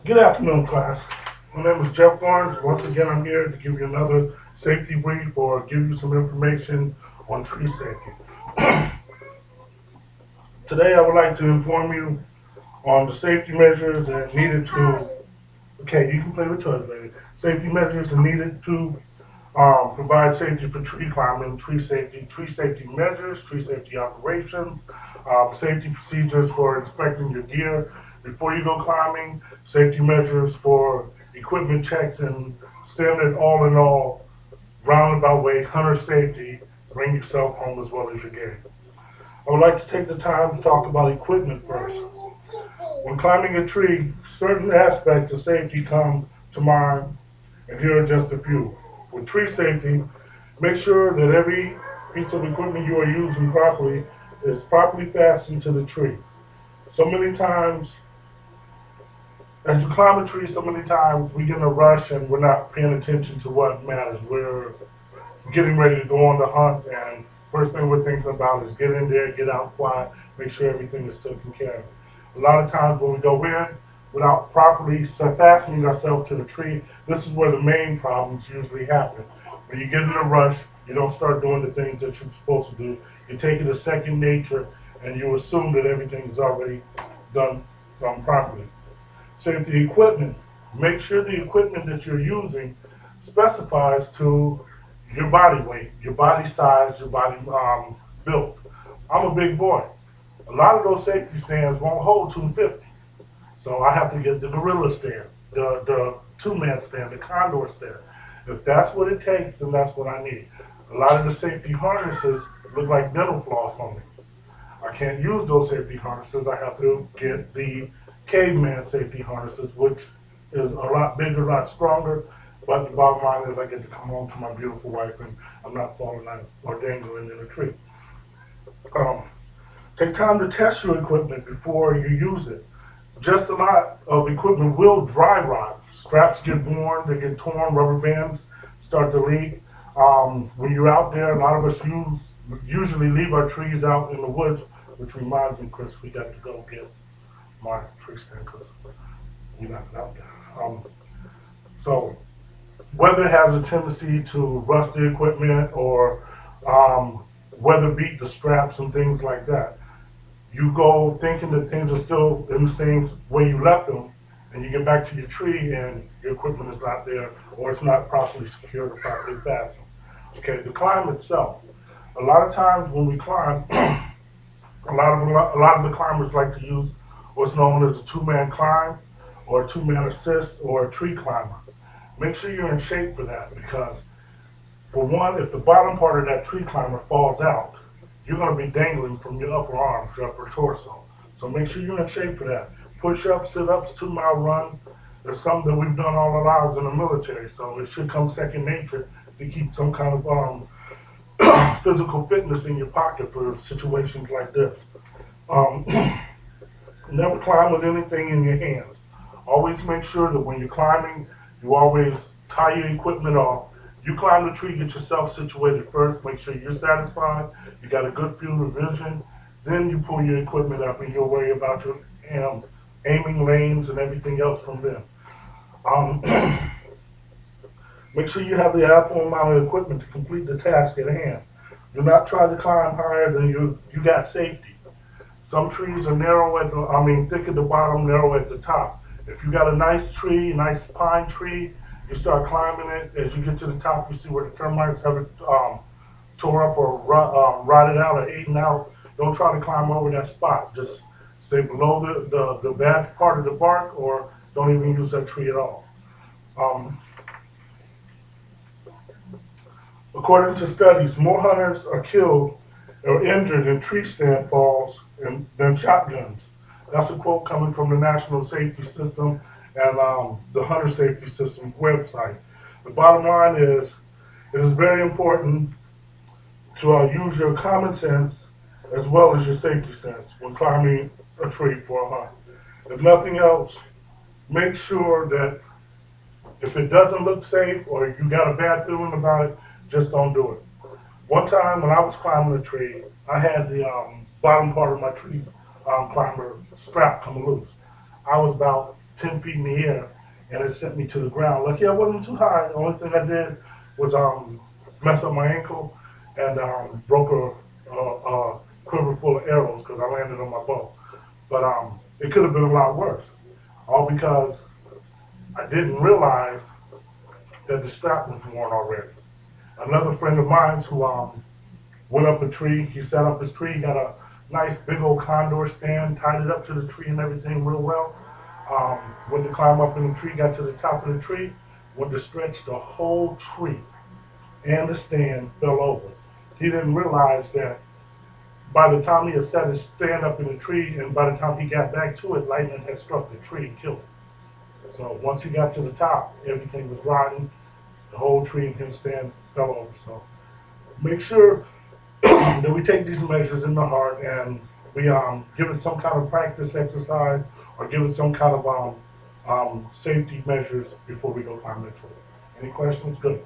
Good afternoon, class. My name is Jeff Barnes. Once again, I'm here to give you another safety brief or give you some information on tree safety. Today, I would like to inform you on the safety measures that needed to, okay, you can play with toys, baby. Safety measures that needed to provide safety for tree climbing, tree safety measures, tree safety operations, safety procedures for inspecting your gear before you go climbing, safety measures for equipment checks, and standard all in all roundabout way hunter safety. Bring yourself home as well as your gear. I would like to take the time to talk about equipment first. When climbing a tree, certain aspects of safety come to mind, and here are just a few. With tree safety, make sure that every piece of equipment you are using properly is properly fastened to the tree. So many times, as you climb a tree, so many times we get in a rush and we're not paying attention to what matters. We're getting ready to go on the hunt, and first thing we're thinking about is get in there, get out quiet, make sure everything is taken care of. A lot of times when we go in without properly fastening ourselves to the tree, this is where the main problems usually happen. When you get in a rush, you don't start doing the things that you're supposed to do. You take it as second nature, and you assume that everything is already done properly. Safety equipment. Make sure the equipment that you're using specifies to your body weight, your body size, your body build. I'm a big boy. A lot of those safety stands won't hold 250. So I have to get the gorilla stand, the two-man stand, the condor stand. If that's what it takes, then that's what I need. A lot of the safety harnesses look like dental floss on me. I can't use those safety harnesses. I have to get the caveman safety harnesses, which is a lot bigger, a lot stronger. But the bottom line is I get to come home to my beautiful wife and I'm not falling out or dangling in a tree. Um, Take time to test your equipment before you use it. Just a lot of equipment will dry rot. Straps get worn, they get torn, rubber bands start to leak. When you're out there, a lot of us usually leave our trees out in the woods, which reminds me, Chris, we got to go get my tree stand because we left it out there. So weather has a tendency to rust the equipment or weather beat the straps and things like that. You go thinking that things are still in the same way you left them, and you get back to your tree and your equipment is not there or it's not properly secured or properly fastened. Okay, the climb itself. A lot of times when we climb, a lot of the climbers like to use what's known as a two-man climb or a two-man assist or a tree climber. Make sure you're in shape for that because, for one, if the bottom part of that tree climber falls out, you're going to be dangling from your upper arms, your upper torso. So make sure you're in shape for that. Push-ups, sit-ups, 2 mile run. There's something that we've done all our lives in the military, so it should come second nature to keep some kind of physical fitness in your pocket for situations like this. Um, Never climb with anything in your hands. Always make sure that when you're climbing, you always tie your equipment off. You climb the tree, get yourself situated first, make sure you're satisfied, you got a good field of vision, then you pull your equipment up and you'll worry about your aiming lanes and everything else from there. Um, Make sure you have the ample amount of equipment to complete the task at hand. Do not try to climb higher than you got safety. Some trees are narrow thick at the bottom, narrow at the top. If you got a nice tree, nice pine tree, you start climbing it. As you get to the top, you see where the termites have it tore up or rotted out or eaten out. Don't try to climb over that spot. Just stay below the bad part of the bark or don't even use that tree at all. Um, According to studies, more hunters are killed or injured in tree stand falls than shotguns. That's a quote coming from the National Safety System and the Hunter Safety System website. The bottom line is it is very important to use your common sense as well as your safety sense when climbing a tree for a hunt. If nothing else, make sure that if it doesn't look safe or you got a bad feeling about it, just don't do it. One time when I was climbing a tree, I had the bottom part of my tree climber strap come loose. I was about 10 feet in the air, and it sent me to the ground. Lucky I wasn't too high. The only thing I did was mess up my ankle and broke a quiver full of arrows because I landed on my bow. But it could have been a lot worse, all because I didn't realize that the strap was worn already. Another friend of mine who went up a tree, he set up his tree, got a nice big old condor stand, tied it up to the tree and everything real well. Went to climb up in the tree, got to the top of the tree, went to stretch the whole tree, and the stand fell over. He didn't realize that by the time he had set his stand up in the tree, and by the time he got back to it, lightning had struck the tree and killed it. So once he got to the top, everything was rotten. The whole tree and his stand fell over. So make sure that we take these measures in the heart and we give it some kind of practice exercise or give it some kind of safety measures before we go climb the tree. Any questions? Good.